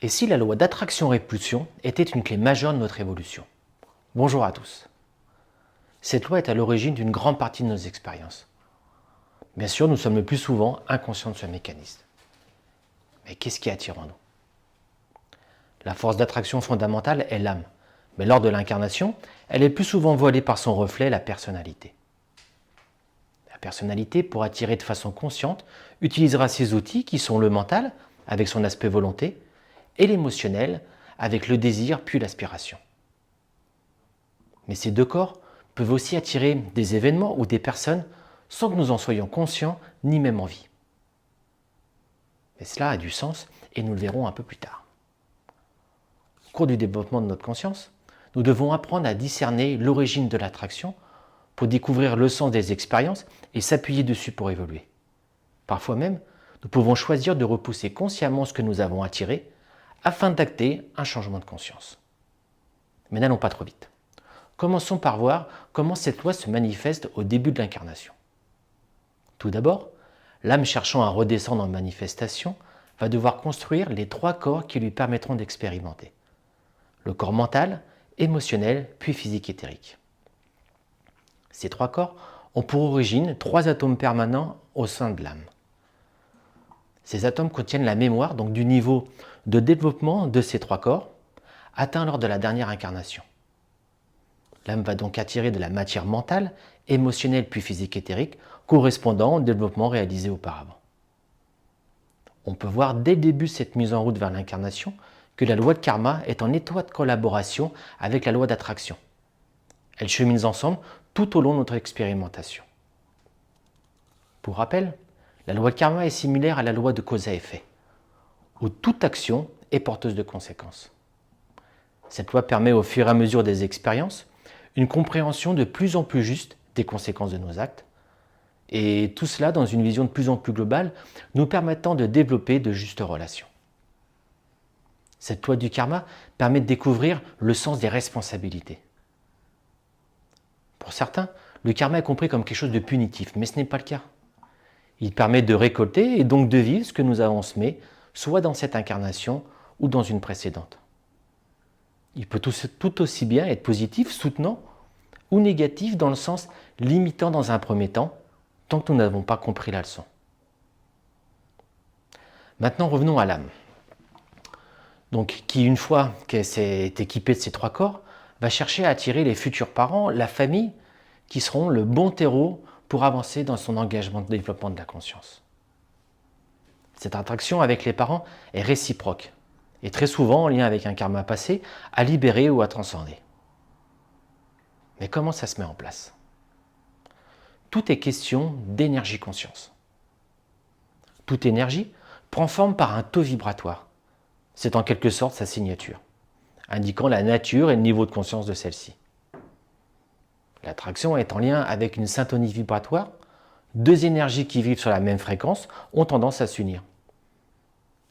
Et si la loi d'attraction-répulsion était une clé majeure de notre évolution? Bonjour à tous. Cette loi est à l'origine d'une grande partie de nos expériences. Bien sûr, nous sommes le plus souvent inconscients de ce mécanisme. Mais qu'est-ce qui attire en nous? La force d'attraction fondamentale est l'âme, mais lors de l'incarnation, elle est plus souvent voilée par son reflet, la personnalité. La personnalité, pour attirer de façon consciente, utilisera ses outils qui sont le mental, avec son aspect volonté, et l'émotionnel, avec le désir puis l'aspiration. Mais ces deux corps peuvent aussi attirer des événements ou des personnes sans que nous en soyons conscients ni même envie. Mais cela a du sens et nous le verrons un peu plus tard. Au cours du développement de notre conscience, nous devons apprendre à discerner l'origine de l'attraction pour découvrir le sens des expériences et s'appuyer dessus pour évoluer. Parfois même, nous pouvons choisir de repousser consciemment ce que nous avons attiré afin d'acter un changement de conscience. Mais n'allons pas trop vite. Commençons par voir comment cette loi se manifeste au début de l'incarnation. Tout d'abord, l'âme cherchant à redescendre en manifestation va devoir construire les trois corps qui lui permettront d'expérimenter. Le corps mental, émotionnel, puis physique éthérique. Ces trois corps ont pour origine trois atomes permanents au sein de l'âme. Ces atomes contiennent la mémoire donc du niveau de développement de ces trois corps atteint lors de la dernière incarnation. L'âme va donc attirer de la matière mentale, émotionnelle puis physique éthérique correspondant au développement réalisé auparavant. On peut voir dès le début de cette mise en route vers l'incarnation que la loi de karma est en étroite collaboration avec la loi d'attraction. Elles cheminent ensemble tout au long de notre expérimentation. Pour rappel, la loi de karma est similaire à la loi de cause à effet, où toute action est porteuse de conséquences. Cette loi permet au fur et à mesure des expériences une compréhension de plus en plus juste des conséquences de nos actes, et tout cela dans une vision de plus en plus globale, nous permettant de développer de justes relations. Cette loi du karma permet de découvrir le sens des responsabilités. Pour certains, le karma est compris comme quelque chose de punitif, mais ce n'est pas le cas. Il permet de récolter et donc de vivre ce que nous avons semé, soit dans cette incarnation ou dans une précédente. Il peut tout aussi bien être positif, soutenant, ou négatif dans le sens limitant dans un premier temps, tant que nous n'avons pas compris la leçon. Maintenant, revenons à l'âme. Donc, qui, une fois qu'elle s'est équipée de ces trois corps, va chercher à attirer les futurs parents, la famille, qui seront le bon terreau pour avancer dans son engagement de développement de la conscience. Cette attraction avec les parents est réciproque, et très souvent en lien avec un karma passé à libérer ou à transcender. Mais comment ça se met en place? Tout est question d'énergie-conscience. Toute énergie prend forme par un taux vibratoire. C'est en quelque sorte sa signature, indiquant la nature et le niveau de conscience de celle-ci. L'attraction est en lien avec une syntonie vibratoire. Deux énergies qui vivent sur la même fréquence ont tendance à s'unir.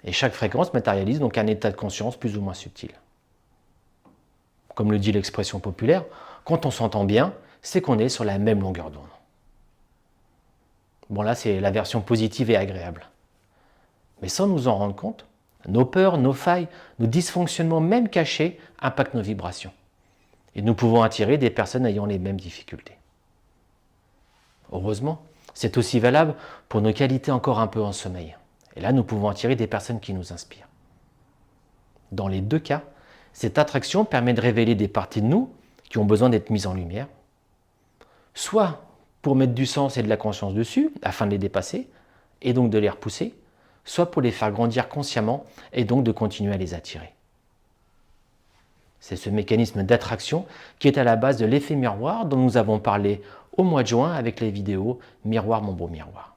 Et chaque fréquence matérialise donc un état de conscience plus ou moins subtil. Comme le dit l'expression populaire, quand on s'entend bien, c'est qu'on est sur la même longueur d'onde. Bon là, c'est la version positive et agréable. Mais sans nous en rendre compte, nos peurs, nos failles, nos dysfonctionnements même cachés impactent nos vibrations. Et nous pouvons attirer des personnes ayant les mêmes difficultés. Heureusement, c'est aussi valable pour nos qualités encore un peu en sommeil. Et là, nous pouvons attirer des personnes qui nous inspirent. Dans les deux cas, cette attraction permet de révéler des parties de nous qui ont besoin d'être mises en lumière, soit pour mettre du sens et de la conscience dessus, afin de les dépasser, et donc de les repousser, soit pour les faire grandir consciemment, et donc de continuer à les attirer. C'est ce mécanisme d'attraction qui est à la base de l'effet miroir dont nous avons parlé au mois de juin avec les vidéos « Miroir, mon beau miroir ».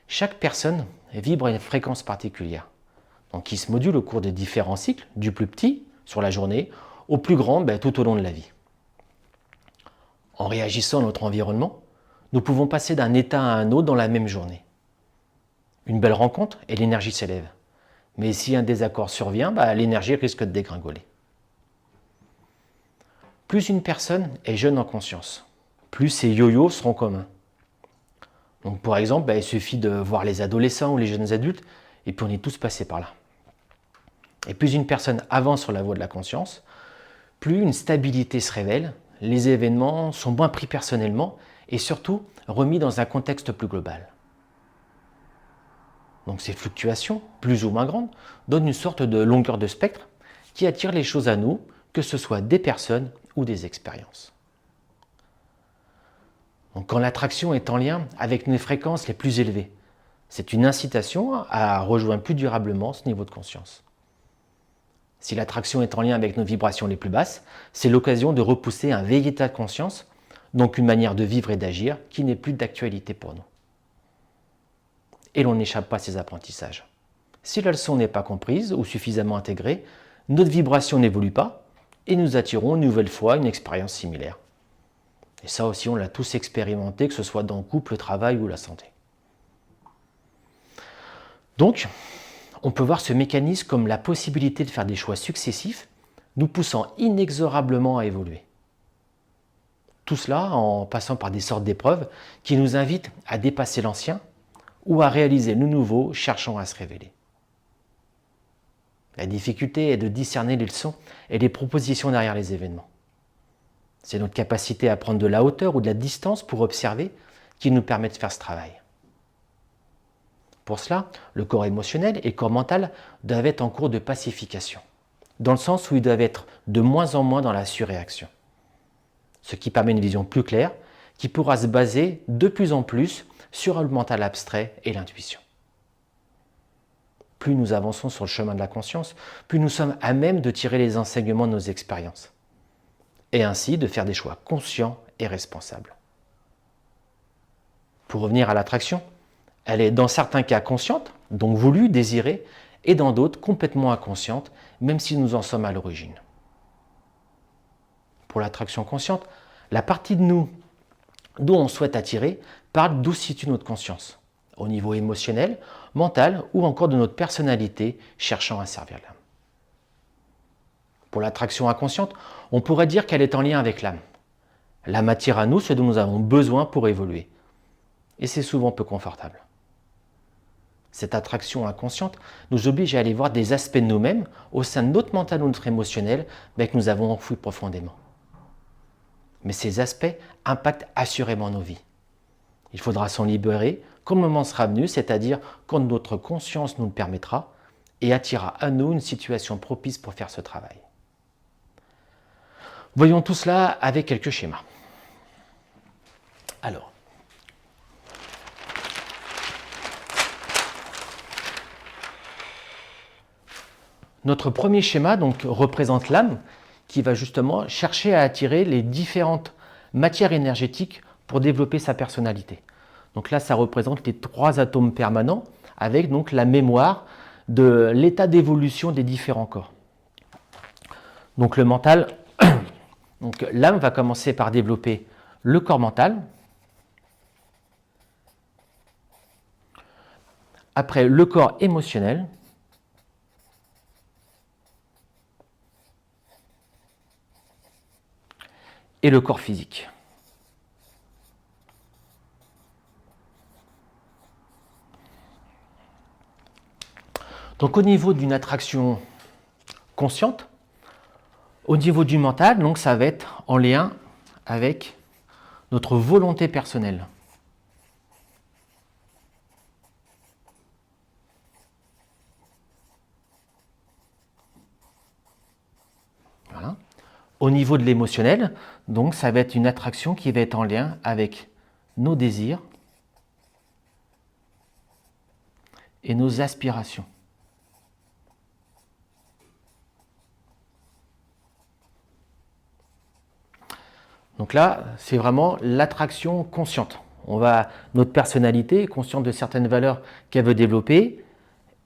Chaque personne vibre à une fréquence particulière, donc qui se module au cours de différents cycles, du plus petit, sur la journée, au plus grand, tout au long de la vie. En réagissant à notre environnement, nous pouvons passer d'un état à un autre dans la même journée. Une belle rencontre et l'énergie s'élève. Mais si un désaccord survient, l'énergie risque de dégringoler. Plus une personne est jeune en conscience, plus ses yo-yo seront communs. Donc, par exemple, il suffit de voir les adolescents ou les jeunes adultes Et puis on est tous passés par là. Et plus une personne avance sur la voie de la conscience, plus une stabilité se révèle, les événements sont moins pris personnellement et surtout remis dans un contexte plus global. Donc ces fluctuations, plus ou moins grandes, donnent une sorte de longueur de spectre qui attire les choses à nous, que ce soit des personnes ou des expériences. Donc quand l'attraction est en lien avec nos fréquences les plus élevées, c'est une incitation à rejoindre plus durablement ce niveau de conscience. Si l'attraction est en lien avec nos vibrations les plus basses, c'est l'occasion de repousser un vieil état de conscience, donc une manière de vivre et d'agir qui n'est plus d'actualité pour nous. Et l'on n'échappe pas à ces apprentissages. Si la leçon n'est pas comprise ou suffisamment intégrée, notre vibration n'évolue pas et nous attirons une nouvelle fois une expérience similaire. Et ça aussi, on l'a tous expérimenté, que ce soit dans le couple, le travail ou la santé. Donc, on peut voir ce mécanisme comme la possibilité de faire des choix successifs, nous poussant inexorablement à évoluer. Tout cela en passant par des sortes d'épreuves qui nous invitent à dépasser l'ancien ou à réaliser le nouveau, cherchant à se révéler. La difficulté est de discerner les leçons et les propositions derrière les événements. C'est notre capacité à prendre de la hauteur ou de la distance pour observer qui nous permet de faire ce travail. Pour cela, le corps émotionnel et le corps mental doivent être en cours de pacification, dans le sens où ils doivent être de moins en moins dans la surréaction. Ce qui permet une vision plus claire, qui pourra se baser de plus en plus sur le mental abstrait et l'intuition. Plus nous avançons sur le chemin de la conscience, plus nous sommes à même de tirer les enseignements de nos expériences, et ainsi de faire des choix conscients et responsables. Pour revenir à l'attraction, elle est dans certains cas consciente, donc voulue, désirée, et dans d'autres complètement inconsciente, même si nous en sommes à l'origine. Pour l'attraction consciente, la partie de nous d'où on souhaite attirer parle d'où se situe notre conscience, au niveau émotionnel, mental ou encore de notre personnalité cherchant à servir l'âme. Pour l'attraction inconsciente, on pourrait dire qu'elle est en lien avec l'âme. L'âme attire à nous ce dont nous avons besoin pour évoluer. Et c'est souvent peu confortable. Cette attraction inconsciente nous oblige à aller voir des aspects de nous-mêmes au sein de notre mental ou de notre émotionnel que nous avons enfouis profondément. Mais ces aspects impactent assurément nos vies. Il faudra s'en libérer quand le moment sera venu, c'est-à-dire quand notre conscience nous le permettra et attirera à nous une situation propice pour faire ce travail. Voyons tout cela avec quelques schémas. Alors, notre premier schéma donc, représente l'âme qui va justement chercher à attirer les différentes matières énergétiques pour développer sa personnalité. Donc là, ça représente les 3 atomes permanents avec donc la mémoire de l'état d'évolution des différents corps. Donc le mental, donc l'âme va commencer par développer le corps mental, après le corps émotionnel, et le corps physique. Donc au niveau d'une attraction consciente, au niveau du mental, donc ça va être en lien avec notre volonté personnelle. Voilà. Au niveau de l'émotionnel, donc ça va être une attraction qui va être en lien avec nos désirs et nos aspirations. Donc là, c'est vraiment l'attraction consciente. Notre personnalité est consciente de certaines valeurs qu'elle veut développer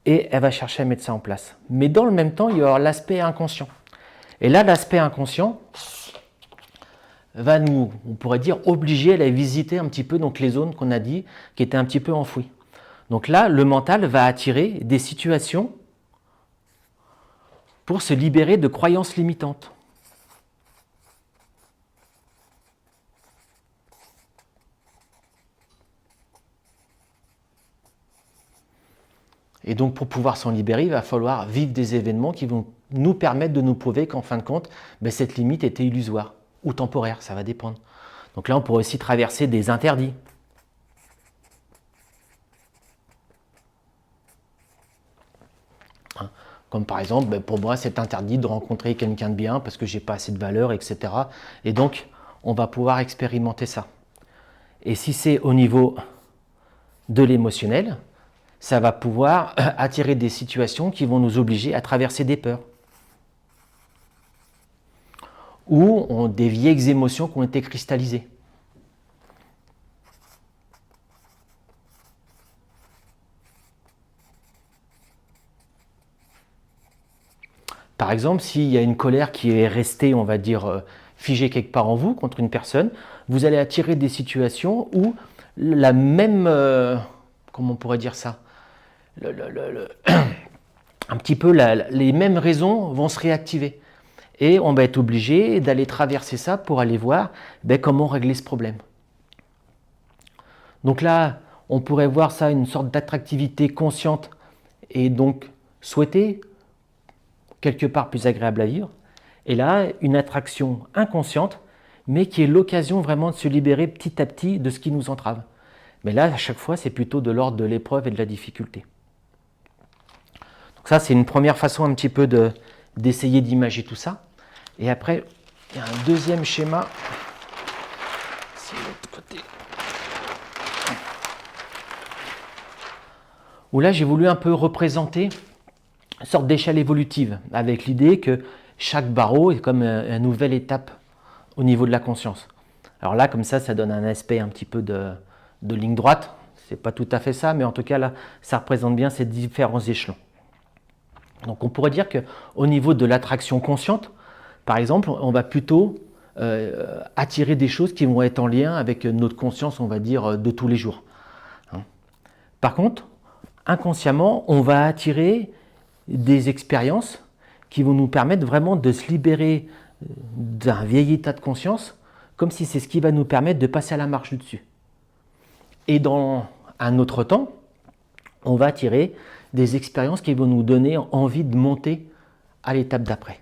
et elle va chercher à mettre ça en place. Mais dans le même temps, il y aura l'aspect inconscient. Et là, l'aspect inconscient va nous, on pourrait dire, obliger à aller visiter un petit peu donc, les zones qu'on a dit qui étaient un petit peu enfouies. Donc là, le mental va attirer des situations pour se libérer de croyances limitantes. Et donc pour pouvoir s'en libérer, il va falloir vivre des événements qui vont nous permettre de nous prouver qu'en fin de compte, ben, cette limite était illusoire ou temporaire, ça va dépendre. Donc là, on pourrait aussi traverser des interdits. Hein, comme par exemple, ben, pour moi, c'est interdit de rencontrer quelqu'un de bien parce que j'ai pas assez de valeur, etc. Et donc, on va pouvoir expérimenter ça. Et si c'est au niveau de l'émotionnel, ça va pouvoir attirer des situations qui vont nous obliger à traverser des peurs. Ou des vieilles émotions qui ont été cristallisées. Par exemple, s'il y a une colère qui est restée, on va dire, figée quelque part en vous contre une personne, vous allez attirer des situations où la même, comment on pourrait dire ça, un petit peu les mêmes raisons vont se réactiver. Et on va être obligé d'aller traverser ça pour aller voir ben, comment régler ce problème. Donc là, on pourrait voir ça une sorte d'attractivité consciente et donc souhaitée, quelque part plus agréable à vivre. Et là, une attraction inconsciente, mais qui est l'occasion vraiment de se libérer petit à petit de ce qui nous entrave. Mais là, à chaque fois, c'est plutôt de l'ordre de l'épreuve et de la difficulté. Donc ça, c'est une première façon un petit peu d'essayer d'imager tout ça. Et après, il y a un deuxième schéma. C'est l'autre côté. Où là, j'ai voulu un peu représenter une sorte d'échelle évolutive, avec l'idée que chaque barreau est comme une nouvelle étape au niveau de la conscience. Alors là, comme ça donne un aspect un petit peu de ligne droite. C'est pas tout à fait ça, mais en tout cas, là, ça représente bien ces différents échelons. Donc on pourrait dire qu'au niveau de l'attraction consciente, par exemple, on va plutôt attirer des choses qui vont être en lien avec notre conscience, on va dire, de tous les jours. Par contre, inconsciemment, on va attirer des expériences qui vont nous permettre vraiment de se libérer d'un vieil état de conscience, comme si c'est ce qui va nous permettre de passer à la marche du dessus. Et dans un autre temps, on va attirer des expériences qui vont nous donner envie de monter à l'étape d'après.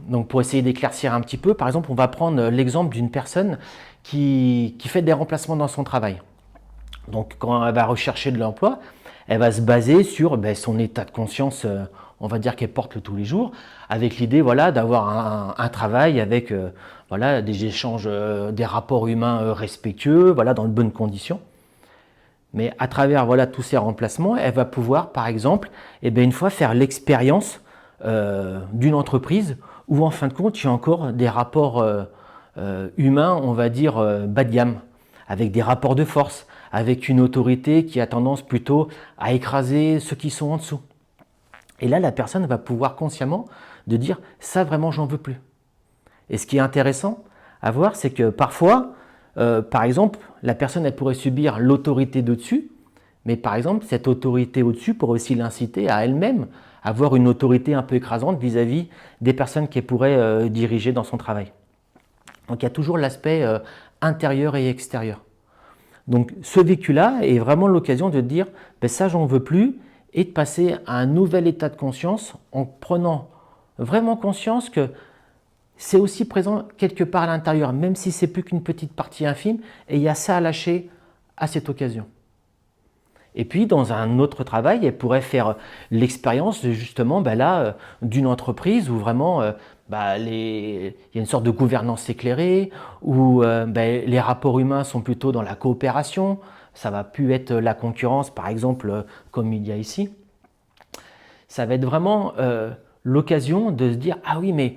Donc pour essayer d'éclaircir un petit peu, par exemple, on va prendre l'exemple d'une personne qui fait des remplacements dans son travail. Donc quand elle va rechercher de l'emploi, elle va se baser sur son état de conscience, on va dire qu'elle porte tous les jours, avec l'idée voilà, d'avoir un travail avec voilà, des échanges, des rapports humains respectueux, voilà, dans de bonnes conditions. Mais à travers voilà, tous ces remplacements, elle va pouvoir, par exemple, une fois faire l'expérience d'une entreprise où, en fin de compte, il y a encore des rapports humains, on va dire, bas de gamme, avec des rapports de force, avec une autorité qui a tendance plutôt à écraser ceux qui sont en dessous. Et là, la personne va pouvoir consciemment de dire « ça, vraiment, j'en veux plus ». Et ce qui est intéressant à voir, c'est que parfois, par exemple, la personne elle pourrait subir l'autorité d'au-dessus, mais par exemple, cette autorité au-dessus pourrait aussi l'inciter à elle-même à avoir une autorité un peu écrasante vis-à-vis des personnes qu'elle pourrait diriger dans son travail. Donc il y a toujours l'aspect intérieur et extérieur. Donc ce vécu-là est vraiment l'occasion de dire ça j'en veux plus et de passer à un nouvel état de conscience en prenant vraiment conscience que c'est aussi présent quelque part à l'intérieur, même si c'est plus qu'une petite partie infime, et il y a ça à lâcher à cette occasion. Et puis dans un autre travail, elle pourrait faire l'expérience justement d'une entreprise où vraiment il y a une sorte de gouvernance éclairée, où les rapports humains sont plutôt dans la coopération, ça ne va plus être la concurrence par exemple comme il y a ici. Ça va être vraiment l'occasion de se dire « Ah oui, mais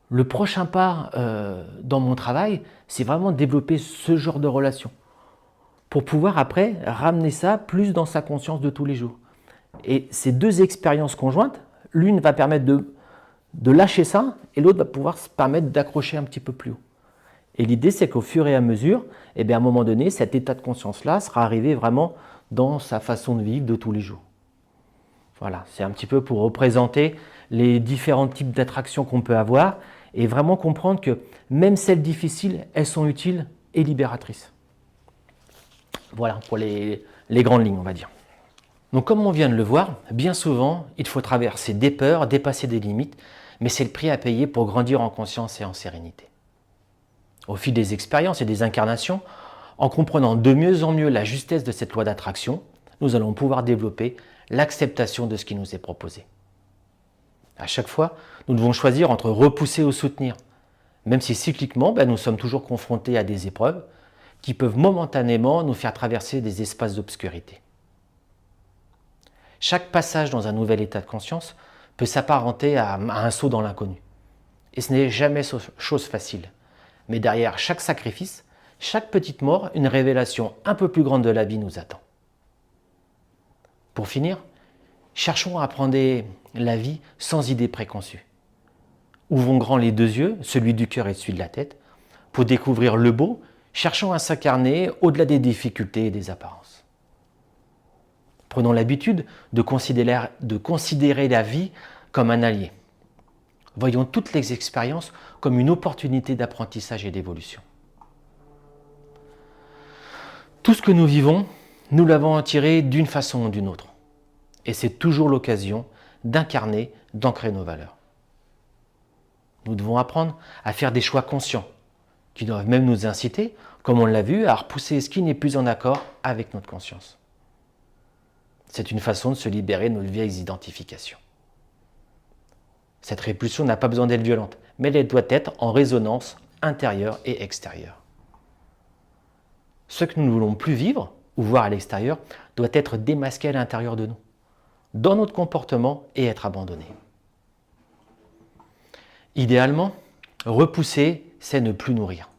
le prochain pas dans mon travail, c'est vraiment de développer ce genre de relation. » Pour pouvoir après ramener ça plus dans sa conscience de tous les jours. Et ces deux expériences conjointes, l'une va permettre de lâcher ça et l'autre va pouvoir se permettre d'accrocher un petit peu plus haut. Et l'idée, c'est qu'au fur et à mesure, à un moment donné, cet état de conscience-là sera arrivé vraiment dans sa façon de vivre de tous les jours. Voilà, c'est un petit peu pour représenter les différents types d'attractions qu'on peut avoir et vraiment comprendre que même celles difficiles, elles sont utiles et libératrices. Voilà pour les grandes lignes, on va dire. Donc comme on vient de le voir, bien souvent, il faut traverser des peurs, dépasser des limites, mais c'est le prix à payer pour grandir en conscience et en sérénité. Au fil des expériences et des incarnations, en comprenant de mieux en mieux la justesse de cette loi d'attraction, nous allons pouvoir développer l'acceptation de ce qui nous est proposé. À chaque fois, nous devons choisir entre repousser ou soutenir, même si cycliquement, nous sommes toujours confrontés à des épreuves qui peuvent momentanément nous faire traverser des espaces d'obscurité. Chaque passage dans un nouvel état de conscience peut s'apparenter à un saut dans l'inconnu. Et ce n'est jamais chose facile. Mais derrière chaque sacrifice, chaque petite mort, une révélation un peu plus grande de la vie nous attend. Pour finir, cherchons à apprendre la vie sans idée préconçue. Ouvrons grand les deux yeux, celui du cœur et celui de la tête, pour découvrir le beau, cherchant à s'incarner au-delà des difficultés et des apparences. Prenons l'habitude de considérer la vie comme un allié. Voyons toutes les expériences comme une opportunité d'apprentissage et d'évolution. Tout ce que nous vivons, nous l'avons tiré d'une façon ou d'une autre. Et c'est toujours l'occasion d'incarner, d'ancrer nos valeurs. Nous devons apprendre à faire des choix conscients, qui doivent même nous inciter, comme on l'a vu, à repousser ce qui n'est plus en accord avec notre conscience. C'est une façon de se libérer de nos vieilles identifications. Cette répulsion n'a pas besoin d'être violente, mais elle doit être en résonance intérieure et extérieure. Ce que nous ne voulons plus vivre ou voir à l'extérieur doit être démasqué à l'intérieur de nous, dans notre comportement et être abandonné. Idéalement, repousser, c'est ne plus nourrir.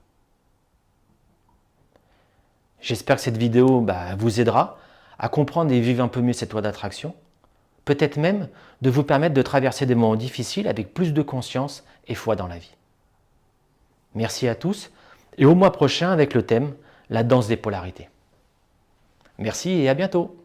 J'espère que cette vidéo vous aidera à comprendre et vivre un peu mieux cette loi d'attraction, peut-être même de vous permettre de traverser des moments difficiles avec plus de conscience et foi dans la vie. Merci à tous et au mois prochain avec le thème « La danse des polarités ». Merci et à bientôt.